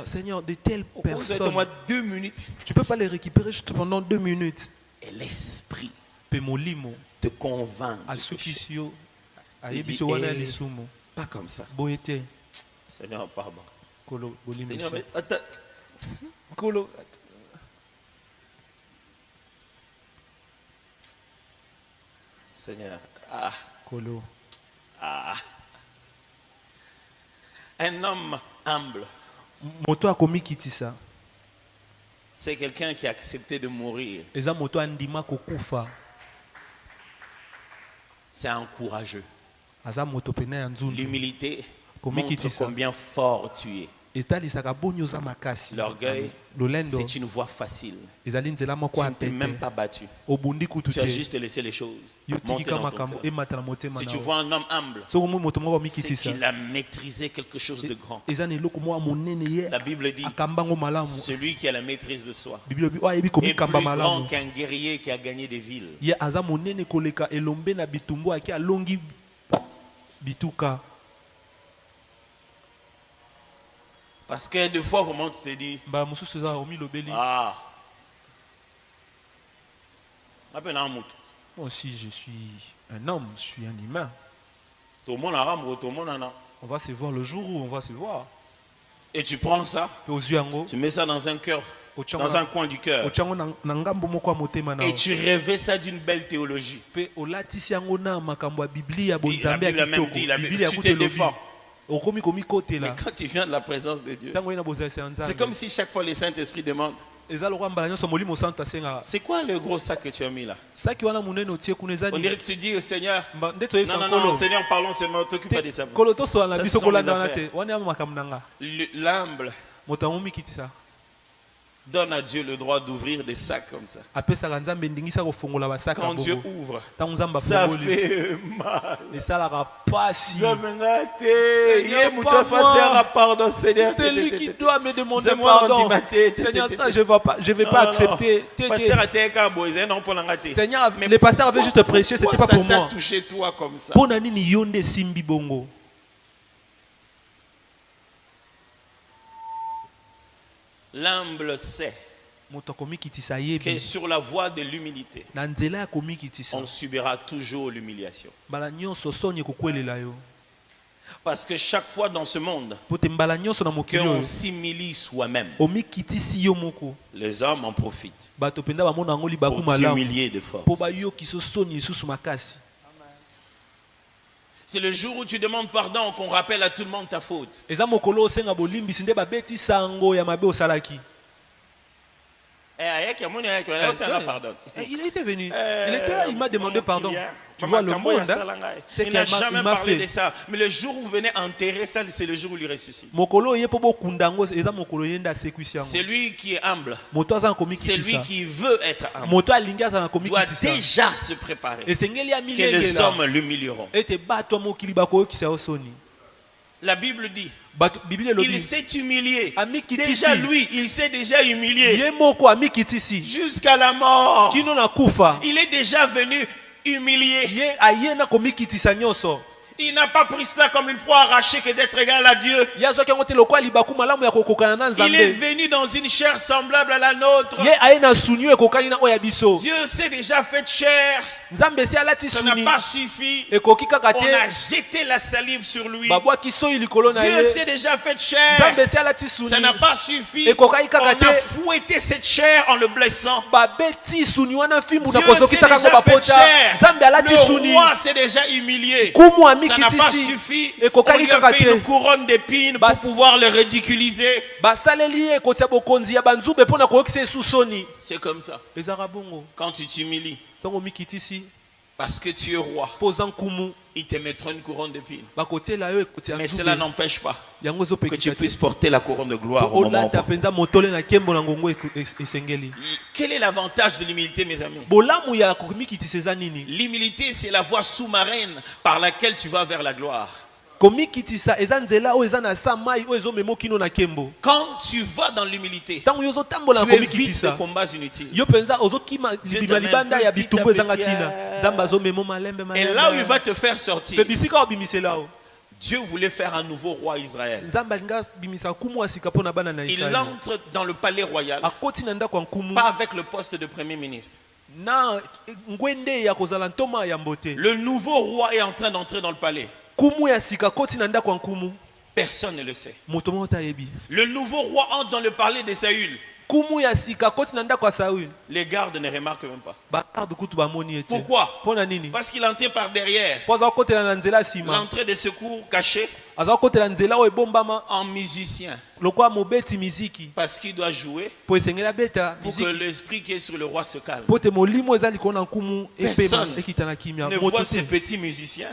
Seigneur, de telles personnes, 2 minutes. Tu ne peux pas les récupérer juste pendant 2 minutes. Et l'esprit te convainc. Pas comme ça. Seigneur, pardon. Seigneur, mais attends. Seigneur. Un homme humble. C'est quelqu'un qui a accepté de mourir. C'est un courageux. L'humilité montre combien fort tu es. L'orgueil, c'est une voie facile. Tu ne t'es même pas battu. Tu as juste laissé les choses monter dans ton cœur. Si tu vois un homme humble, c'est qu'il a maîtrisé quelque chose de grand. La Bible dit, celui qui a la maîtrise de soi est plus grand qu'un guerrier qui a gagné des villes. Parce que des fois, vraiment, tu te dis, ah, moi aussi, je suis un homme, je suis un humain. On va se voir le jour où on va se voir. Et tu prends ça, tu mets ça dans un cœur, dans un coin du cœur. Et tu rêvais ça d'une belle théologie. Et la Bible a même dit, tu te défends. Mais quand tu viens de la présence de Dieu, c'est comme si chaque fois le Saint-Esprit demande, c'est quoi le gros sac que tu as mis là? On dirait que tu dis au Seigneur, non, Seigneur, parlons seulement, t'occupe pas de ça. Ça sont les affaires. L'humble donne à Dieu le droit d'ouvrir des sacs comme ça. Quand Dieu ouvre, ça fait mal. C'est lui qui doit me demander pardon. Seigneur, ça je ne vais pas accepter. Seigneur, le pasteur avait juste prêché, ce n'était pas pour moi. Touché toi comme ça. L'humble sait que sur la voie de l'humilité, on subira toujours l'humiliation. Parce que chaque fois dans ce monde qu'on s'humilie soi-même, les hommes en profitent pour t'humilier de force. C'est le jour où tu demandes pardon qu'on rappelle à tout le monde ta faute. Il était venu. Il m'a demandé pardon. Tu vois le monde, il n'a jamais parlé de ça. Mais le jour où vous venez enterrer ça, c'est le jour où il ressuscite. C'est lui qui est humble. C'est lui qui veut être humble. Doit déjà se préparer. Que les hommes l'humilieront. La Bible dit, il s'est humilié. Déjà lui, il s'est déjà humilié. Jusqu'à la mort. Il est déjà venu humilié. Il n'a pas pris cela comme une proie arrachée que d'être égal à Dieu. Il est venu dans une chair semblable à la nôtre. Dieu s'est déjà fait chair. Ça n'a pas suffi. On a jeté la salive sur lui. Dieu s'est déjà fait chair. Ça n'a pas suffi. On a fouetté cette chair en le blessant. Dieu s'est déjà fait chair. Le roi s'est déjà humilié. Ça n'a pas suffi. On lui a fait une couronne d'épines pour pouvoir le ridiculiser. C'est comme ça. Quand tu t'humilies, parce que tu es roi, ils te mettront une couronne d'épines. Mais cela n'empêche pas que tu puisses porter la couronne de gloire au moment opportun. Quel est l'avantage de l'humilité, mes amis? L'humilité, c'est la voie sous-marine par laquelle tu vas vers la gloire. Quand tu vas dans l'humilité, tu évites les combats inutiles. Et là où il va te faire sortir, Dieu voulait faire un nouveau roi Israël. Il entre dans le palais royal, pas avec le poste de premier ministre. Le nouveau roi est en train d'entrer dans le palais. Personne ne le sait. Le nouveau roi entre dans le palais de Saül. Les gardes ne remarquent même pas. Pourquoi? Parce qu'il entrait par derrière. L'entrée de secours cachée en musicien. Parce qu'il doit jouer pour que l'esprit qui est sur le roi se calme. Personne ne voit ces petits musiciens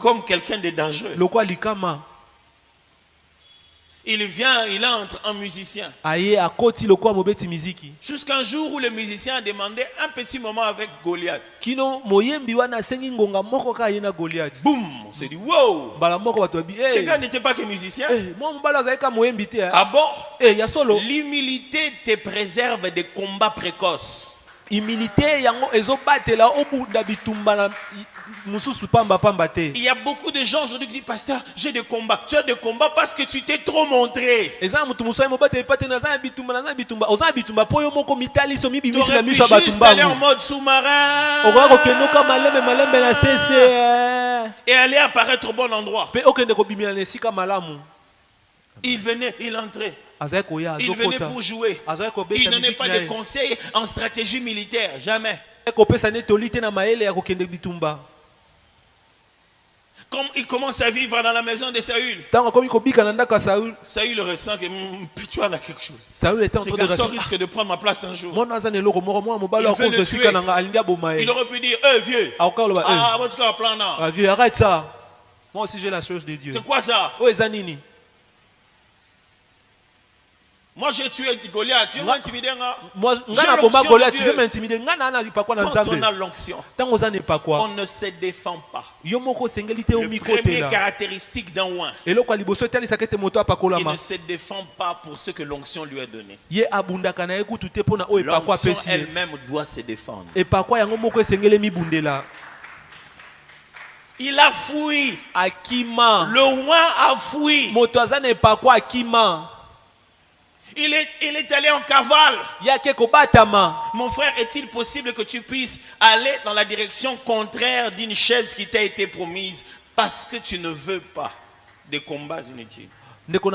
comme quelqu'un de dangereux. Il vient, il entre en musicien. Jusqu'un jour où le musicien a demandé un petit moment avec Goliath. Boum, on s'est dit wow. Ce gars n'était pas que musicien. Ah bon? L'humilité te préserve des combats précoces. Il y a beaucoup de gens aujourd'hui qui disent pasteur, j'ai des combats. Tu as des combats parce que tu t'es trop montré. Tu aurais pu juste aller en mode sous-marin et aller apparaître au bon endroit. Il venait, il entrait. Il venait pour jouer. Il ne donnait pas de conseils en stratégie militaire. Jamais. Comme il commence à vivre dans la maison de Saül, Saül ressent que tu as quelque chose. Ce garçon risque de prendre ma place un jour. Il veut le tuer. Il aurait pu dire, vieux, vieux, arrête ça. Moi aussi j'ai la chose de Dieu. C'est quoi ça? Moi j'ai tué Goliath, tu veux m'intimider? Tu veux m'intimider? Quand on a l'onction, on ne se défend pas. Le premier caractéristique d'un oint, il ne se défend pas pour ce que l'onction lui a donné. L'onction elle-même doit se défendre. Il a fui. Le oint a fui. Il est allé en cavale. Mon frère, est-il possible que tu puisses aller dans la direction contraire d'une chaise qui t'a été promise Parce que tu ne veux pas des combats inutiles. David,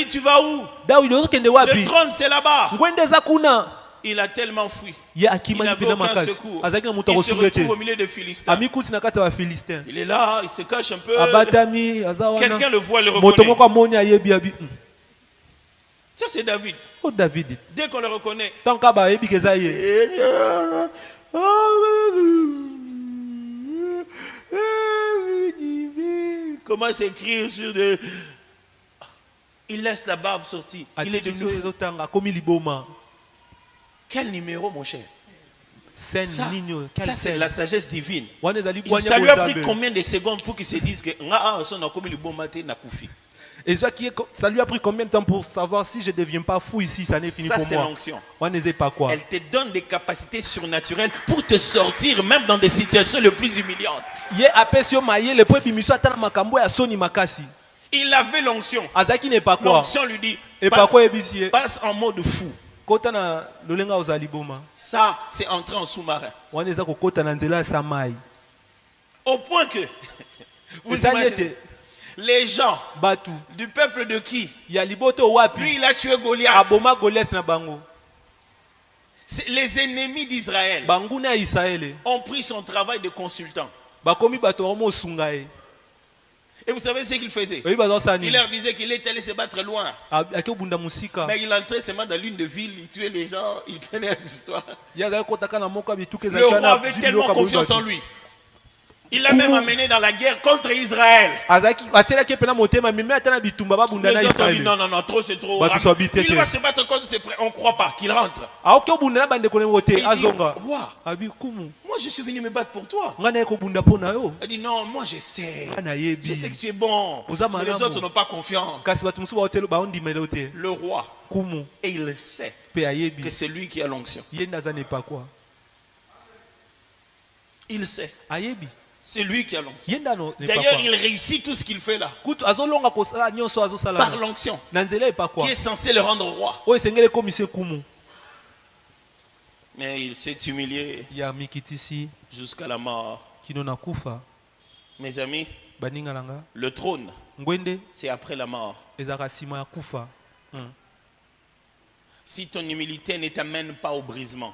tu vas où? Le trône c'est là-bas. Il a tellement fui. Il n'avait aucun secours. Il se retrouve au milieu des Philistins. Il est là, il se cache un peu. Quelqu'un le voit, le reconnaît. Ça c'est David. Dès qu'on le reconnaît. Comment s'écrire sur de... Il laisse la barbe sortir. Il est devenu fou. Quel numéro, mon cher? Ça c'est de la sagesse divine. Ça lui a pris combien de secondes pour qu'il se dise que et ça lui a pris combien de temps pour savoir si je ne deviens pas fou ici, ça n'est fini pour moi. Ça c'est l'onction. Elle te donne des capacités surnaturelles pour te sortir même dans des situations les plus humiliantes. Il avait l'onction. L'onction lui dit passe en mode fou. Ça c'est entrer en sous-marin. Au point que vous imaginez les gens du peuple de qui? Lui, il a tué Goliath. Les ennemis d'Israël ont pris son travail de consultant. Et vous savez ce qu'il faisait? Il leur disait qu'il était allé se battre loin. Mais il entrait seulement dans l'une des villes, il tuait les gens, il prenait les histoires. Le roi avait tellement confiance en lui. Il l'a même amené dans la guerre contre Israël. Les autres ont dit non, trop c'est trop. Il va se battre contre ses frères. On ne croit pas qu'il rentre. Il dit, roi, moi je suis venu me battre pour toi. Il dit non, moi je sais. Je sais que tu es bon. Mais les autres n'ont pas confiance. Le roi, et il sait que c'est lui qui a l'onction. Il sait. C'est lui qui a l'onction. D'ailleurs, il réussit tout ce qu'il fait là. Par l'onction. Qui est censé le rendre roi. Mais il s'est humilié jusqu'à la mort. Mes amis, le trône, c'est après la mort. Si ton humilité ne t'amène pas au brisement,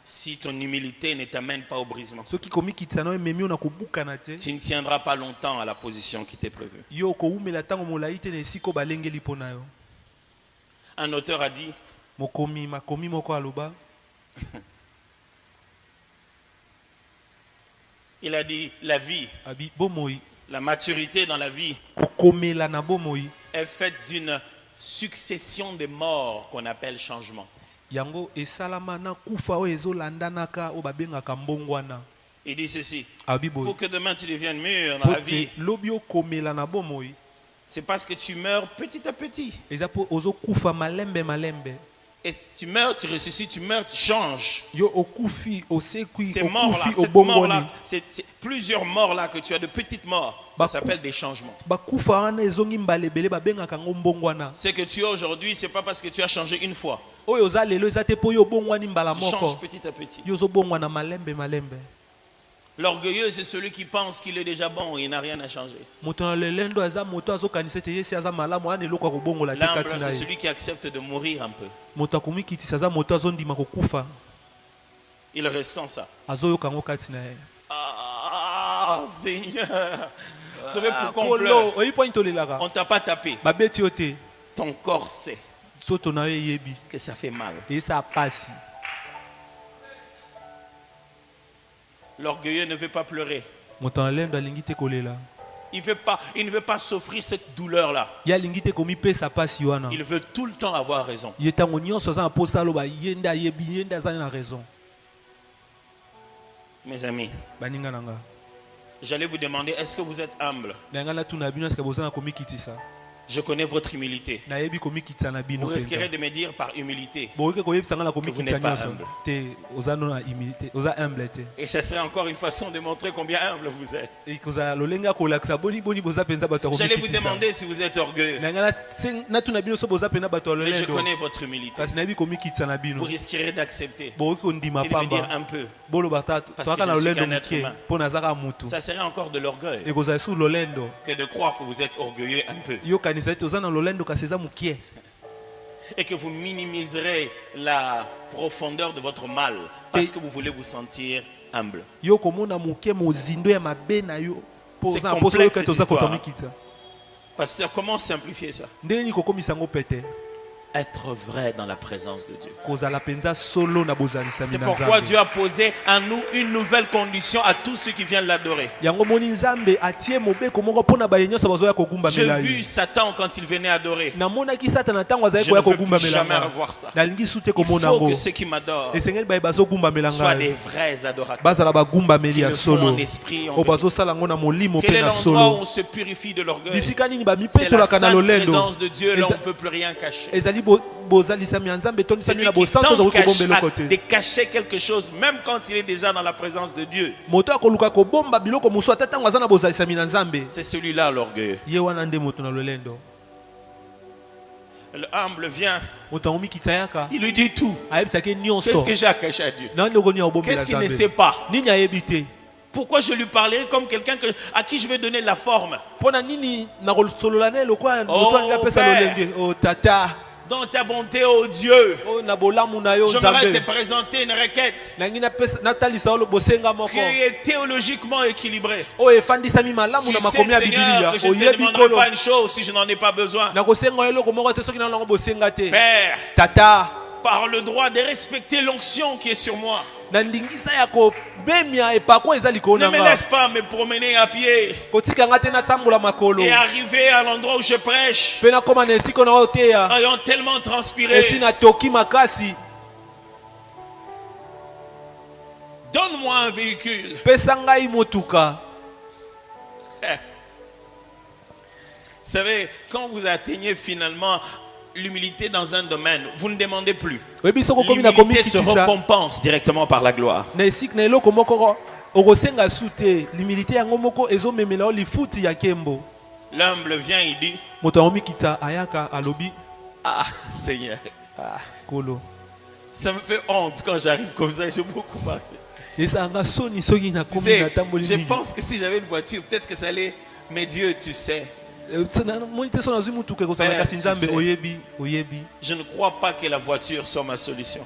si ton humilité ne t'amène pas au brisement, tu ne tiendras pas longtemps à la position qui t'est prévue. Un auteur a dit il a dit la vie, la maturité dans la vie est faite d'une succession de morts qu'on appelle changement. Il dit ceci: pour que demain tu deviennes mûr dans la vie, c'est parce que tu meurs petit à petit. Et tu meurs, tu ressuscites, tu meurs, tu changes. Ces morts-là, cette mort-là, c'est plusieurs morts-là que tu as, de petites morts. Ça s'appelle des changements. Ce que tu as aujourd'hui, c'est pas parce que tu as changé une fois. Tu changes petit à petit. L'orgueilleux, c'est celui qui pense qu'il est déjà bon et il n'a rien à changer. L'humble, c'est celui qui accepte de mourir un peu. Il ressent ça. Ah, Seigneur. Vous savez pourquoi on pleure? On ne t'a pas tapé. Ton corps sait que ça fait mal. L'orgueilleux ne veut pas pleurer. Il ne veut pas souffrir cette douleur-là. Il veut tout le temps avoir raison. Mes amis, j'allais vous demander, est-ce que vous êtes humble? Je connais votre humilité. Vous risquerez de me dire par humilité que vous n'êtes pas humble. Et ce serait encore une façon de montrer combien humble vous êtes. J'allais vous demander si vous êtes orgueilleux. Mais je connais votre humilité. Vous risquerez d'accepter et de me dire un peu. Parce que je suis qu'un être humain. Ça serait encore de l'orgueil que de croire que vous êtes orgueilleux un peu. Et que vous minimiserez la profondeur de votre mal parce que vous voulez vous sentir humble. C'est complexe cette histoire. Pasteur, comment simplifier ça? Être vrai dans la présence de Dieu. C'est pourquoi Dieu a posé en nous une nouvelle condition à tous ceux qui viennent l'adorer. J'ai vu Satan quand il venait adorer. Je ne veux plus jamais revoir ça. Il faut que ceux qui m'adorent soient des vrais adorateurs, qui le font en esprit, en vérité. Quel est l'endroit où on se purifie de l'orgueil? C'est la sainte présence de Dieu, là on ne peut plus rien cacher. Celui qui tente de cacher quelque chose, même quand il est déjà dans la présence de Dieu, c'est celui-là l'orgueil. Le humble vient, il lui dit tout. Qu'est-ce que j'ai à cacher à Dieu? Qu'est-ce qu'il ne sait pas? Pourquoi je lui parlerai comme quelqu'un à qui je vais donner la forme? Oh, Père, dans ta bonté, oh Dieu, j'aimerais te présenter une requête qui est théologiquement équilibrée. Tu sais, Seigneur, que je ne te demanderai pas une chose si je n'en ai pas besoin. Père, par le droit de respecter l'onction qui est sur moi, ne me laisse pas me promener à pied et arriver à l'endroit où je prêche ayant tellement transpiré. Donne-moi un véhicule. Vous savez, quand vous atteignez finalement l'humilité dans un domaine, vous ne demandez plus. L'humilité se récompense directement par la gloire. L'humble vient, il dit: ah Seigneur, ça me fait honte quand j'arrive comme ça, j'ai beaucoup marché. Tu sais, je pense que si j'avais une voiture, peut-être que ça allait, mais Dieu, tu sais. Père, tu sais, je ne crois pas que la voiture soit ma solution.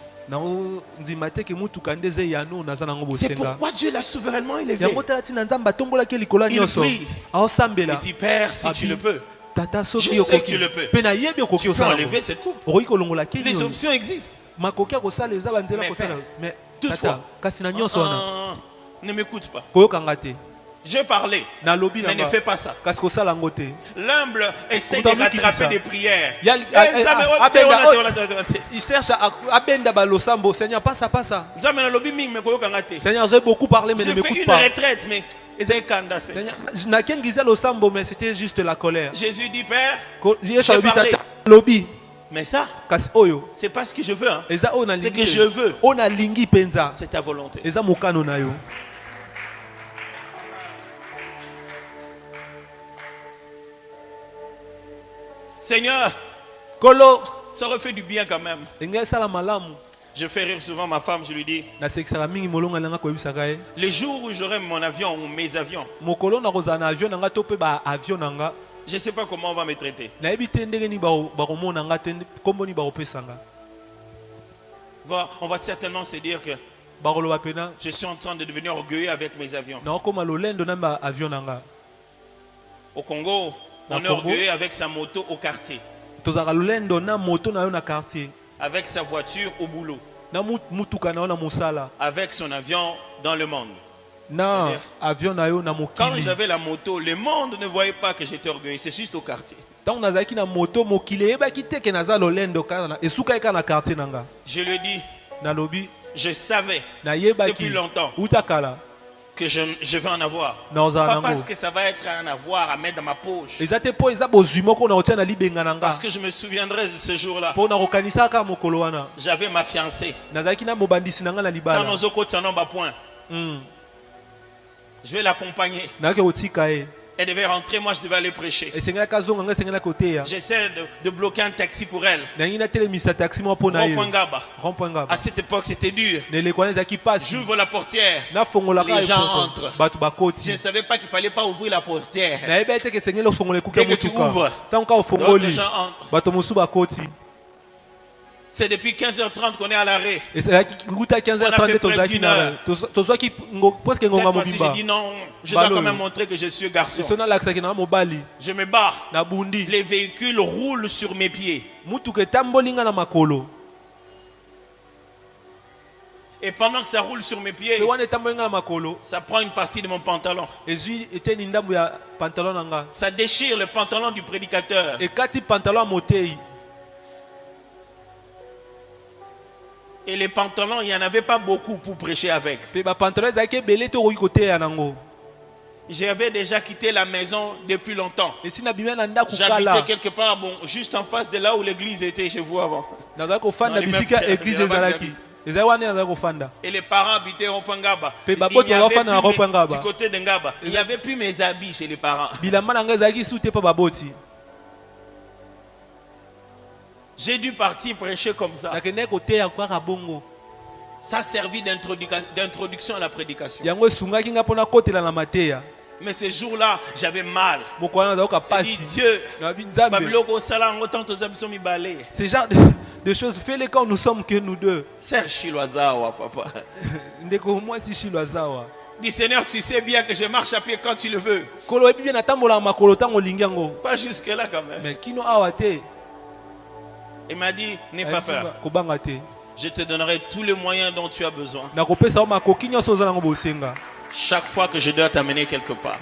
C'est pourquoi Dieu l'a souverainement élevé. Il prie. Il dit: Père, si tu le peux, je sais que tu le peux. Tu peux enlever cette coupe. Les options existent. Mais toutefois, ne m'écoute pas. Je parlais, mais ne fais pas ça. L'humble essaie de rattraper des prières. Il cherche à abenda balosambo. Seigneur, pas ça. Seigneur, j'ai beaucoup parlé, mais ne m'écoute pas. J'ai fait une retraite, mais mais c'était juste la colère. Jésus dit: Père, j'ai parlé. Mais ça, c'est pas ce que je veux. Hein. Ce que je veux, c'est ta volonté. Seigneur, ça aurait fait du bien quand même. Je fais rire souvent ma femme, je lui dis: les jours où j'aurai mon avion ou mes avions, je ne sais pas comment on va me traiter. On va certainement se dire que je suis en train de devenir orgueilleux avec mes avions. Au Congo, on est orgueilleux avec sa moto au quartier, avec sa voiture au boulot, avec son avion dans le monde. Quand j'avais la moto, le monde ne voyait pas que j'étais orgueilleux, c'est juste au quartier. Je lui dis: je savais depuis longtemps que je vais en avoir. Pas parce que ça va être un avoir à mettre dans ma poche. Parce que je me souviendrai de ce jour-là. J'avais ma fiancée. Dans nos côtes, ça n'a pas point. Je vais l'accompagner. Elle devait rentrer, moi je devais aller prêcher. J'essaie de bloquer un taxi pour elle. À cette époque, c'était dur. J'ouvre la portière. Les gens entrent. Je ne savais pas qu'il ne fallait pas ouvrir la portière. Dès que tu ouvres, d'autres gens entrent. C'est depuis 15h30 qu'on est à l'arrêt. On a fait près d'une heure. Cette fois-ci, j'ai dit non, je dois quand même montrer que je suis garçon. Je me bats. Les véhicules roulent sur mes pieds. Et pendant que ça roule sur mes pieds, ça prend une partie de mon pantalon. Ça déchire le pantalon du prédicateur. Et les pantalons, il n'y en avait pas beaucoup pour prêcher avec. J'avais déjà quitté la maison depuis longtemps. J'habitais quelque part, bon, juste en face de là où l'église était chez vous avant. Et les parents habitaient au Pangaba. Du côté de Ngaba. Il n'y avait plus mes habits chez les parents. J'ai dû partir prêcher comme ça. Ça a servi d'introduction à la prédication. Mais ce jour-là, j'avais mal. Et dit Dieu, ce genre de choses, fais-les quand nous sommes que nous deux. Serge Chiloazawa, papa. Dis Seigneur, tu sais bien que je marche à pied quand tu le veux. Pas jusque-là quand même. Il m'a dit, n'aie pas peur. Je te donnerai tous les moyens dont tu as besoin. Chaque fois que je dois t'amener quelque part.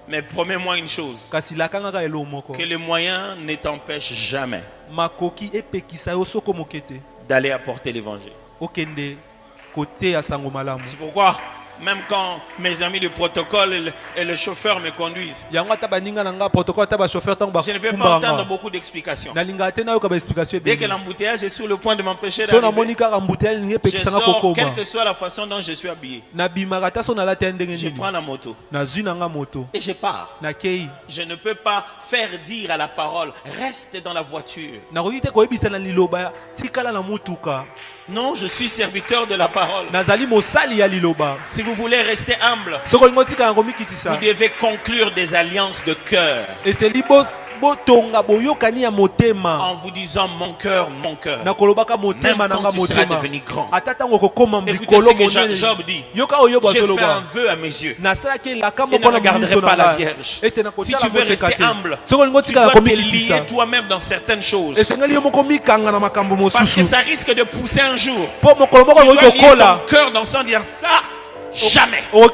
Mais promets-moi une chose. Que les moyens ne t'empêchent jamais d'aller apporter l'évangile. C'est pourquoi même quand mes amis de protocole et le chauffeur me conduisent, je ne vais pas entendre beaucoup d'explications. Dès que l'embouteillage est sur le point de m'empêcher d'arriver, je sors, quelle que soit la façon dont je suis habillé. Je prends la moto et je pars. Je ne peux pas faire dire à la parole, reste dans la voiture. Non, je suis serviteur de la parole. Si vous voulez rester humble, vous devez conclure des alliances de cœur. En vous disant mon cœur, même quand tu seras devenu grand. Écoutez ce que Job dit. J'ai fait un vœu à mes yeux et ne regarderai pas la Vierge. Si tu veux rester humble, tu dois te lier toi-même dans certaines choses. Parce que ça risque de pousser un jour. Tu dois lier ton cœur dans sans dire ça. Jamais. Dieu,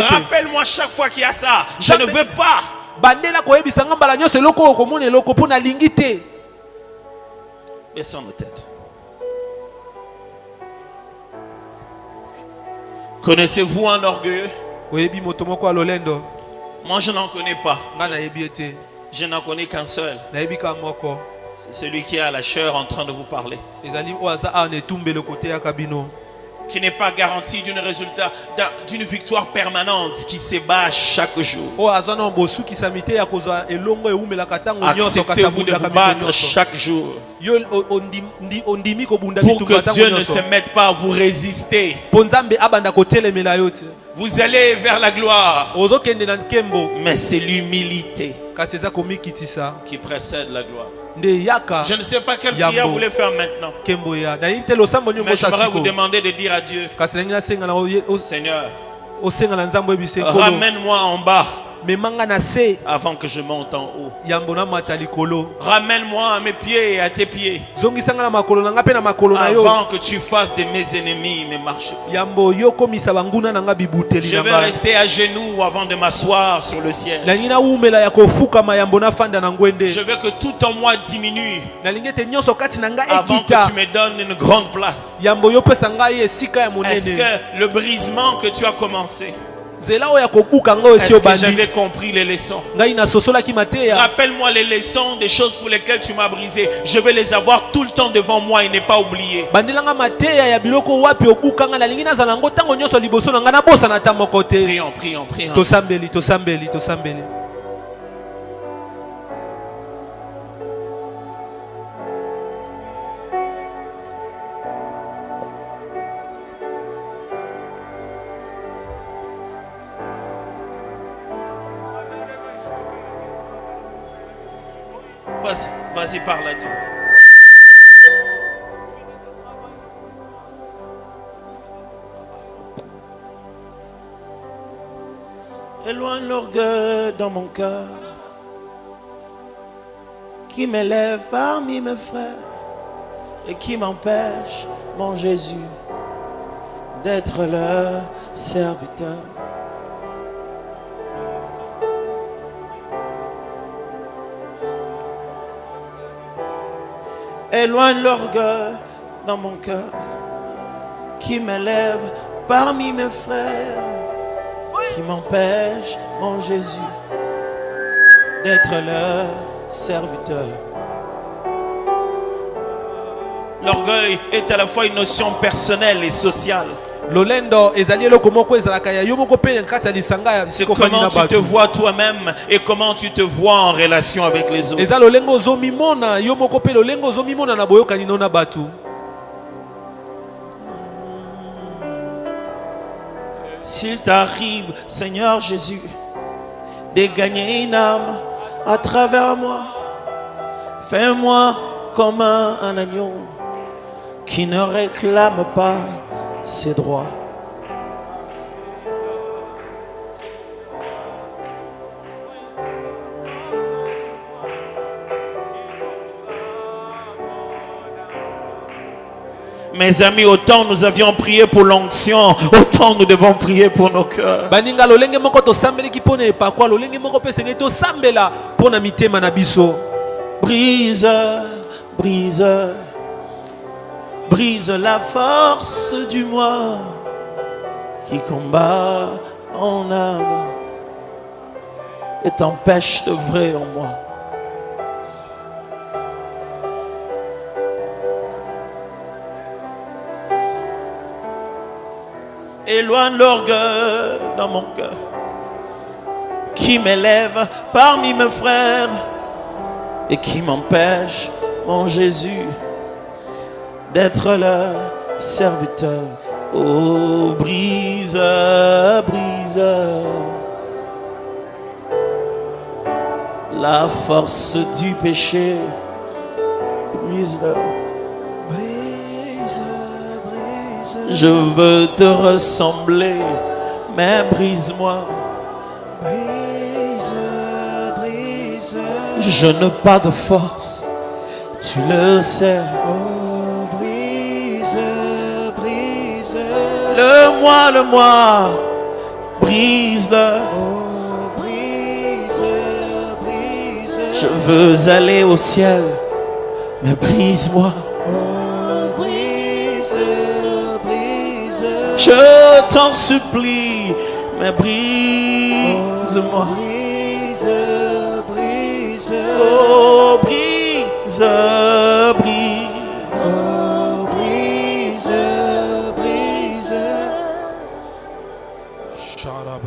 rappelle-moi chaque fois qu'il y a ça. Je ne veux pas. Baissons nos têtes. Connaissez-vous un orgueilleux? Moi je n'en connais pas. Je n'en connais qu'un seul. C'est celui qui a la chair en train de vous parler. Qui n'est pas garanti d'une victoire permanente, qui se bat chaque jour. Acceptez-vous de vous battre chaque jour pour que Dieu ne se mette pas à vous résister. Vous allez vers la gloire, mais c'est l'humilité qui précède la gloire. Je ne sais pas quelle prière vous voulez faire maintenant. Mais j'aimerais vous demander de dire à Dieu, Seigneur, ramène-moi en bas. avant que je monte en haut. Ramène-moi à mes pieds et à tes pieds avant que tu fasses de mes ennemis mes marches. Je vais rester à genoux avant de m'asseoir sur le ciel. Je veux que tout en moi diminue avant que tu me donnes une grande place. Est-ce que le brisement que tu as commencé, est-ce que j'avais compris les leçons? Rappelle-moi les leçons des choses pour lesquelles tu m'as brisé. Je vais les avoir tout le temps devant moi et ne pas oublier. Prions. Vas-y, parle à Dieu. Éloigne l'orgueil dans mon cœur qui m'élève parmi mes frères et qui m'empêche, mon Jésus, d'être leur serviteur. Éloigne l'orgueil dans mon cœur qui m'élève parmi mes frères, qui m'empêche, mon Jésus, d'être leur serviteur. L'orgueil est à la fois une notion personnelle et sociale. C'est comment tu te vois toi-même et comment tu te vois en relation avec les autres. S'il t'arrive, Seigneur Jésus, de gagner une âme à travers moi, fais-moi comme un agneau qui ne réclame pas ses droits. Mes amis, autant nous avions prié pour l'onction, autant nous devons prier pour nos cœurs. Brise, brise, brise la force du moi qui combat en âme et t'empêche d'œuvrer en moi. Éloigne l'orgueil dans mon cœur qui m'élève parmi mes frères et qui m'empêche, mon Jésus, d'être leur serviteur. Oh, brise, brise la force du péché. Brise-le. Je veux te ressembler, mais brise-moi. Brise, brise. Je n'ai pas de force, tu le sais. Oh, brise, brise. Le moi, brise-le. Oh, brise, brise. Je veux aller au ciel, mais brise-moi. Je t'en supplie, mais brise-moi. Brise, brise. Oh, brise, brise. Oh, brise, brise. Shut up.